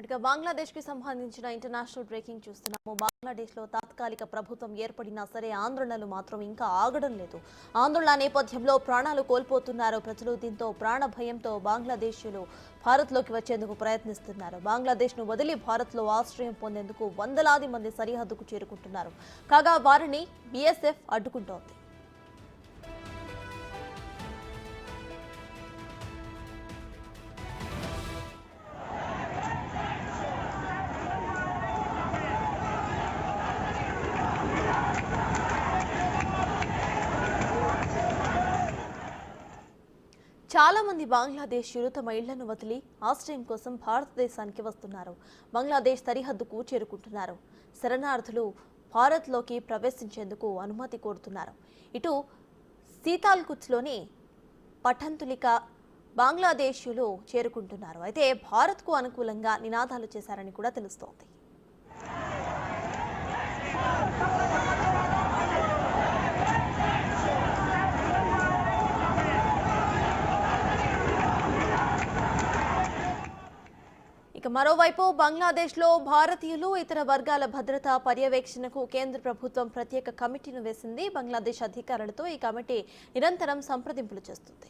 ఇక బంగ్లాదేశ్ కి సంబంధించిన ఇంటర్నేషనల్ బ్రేకింగ్ చూస్తున్నాము. బంగ్లాదేశ్ లో తాత్కాలిక ప్రభుత్వం ఏర్పడినా సరే ఆందోళనలు మాత్రం ఇంకా ఆగడం లేదు. ఆందోళన నేపథ్యంలో ప్రాణాలు కోల్పోతున్నారు ప్రజలు. దీంతో ప్రాణ భయంతో బంగ్లాదేశీయులు భారత్ లోకి వచ్చేందుకు ప్రయత్నిస్తున్నారు. బంగ్లాదేశ్ ను వదిలి భారత్ లో ఆశ్రయం పొందేందుకు వందలాది మంది సరిహద్దుకు చేరుకుంటున్నారు. కాగా వారిని బీఎస్ఎఫ్ అడ్డుకుంటోంది. చాలా మంది బంగ్లాదేశీయులు తమ ఇళ్లను వదిలి ఆశ్రయం కోసం భారతదేశానికి వస్తున్నారు. బంగ్లాదేశ్ సరిహద్దుకు చేరుకుంటున్నారు. శరణార్థులు భారత్లోకి ప్రవేశించేందుకు అనుమతి కోరుతున్నారు. ఇటు సీతాల్కుచ్లోని పఠంతులిక బంగ్లాదేశీయులు చేరుకుంటున్నారు. అయితే భారత్కు అనుకూలంగా నినాదాలు చేశారని కూడా తెలుస్తోంది. ఇక మరోవైపు బంగ్లాదేశ్లో భారతీయులు ఇతర వర్గాల భద్రతా పర్యవేక్షణకు కేంద్ర ప్రభుత్వం ప్రత్యేక కమిటీను వేసింది. బంగ్లాదేశ్ అధికారులతో ఈ కమిటీ నిరంతరం సంప్రదింపులు చేస్తుంది.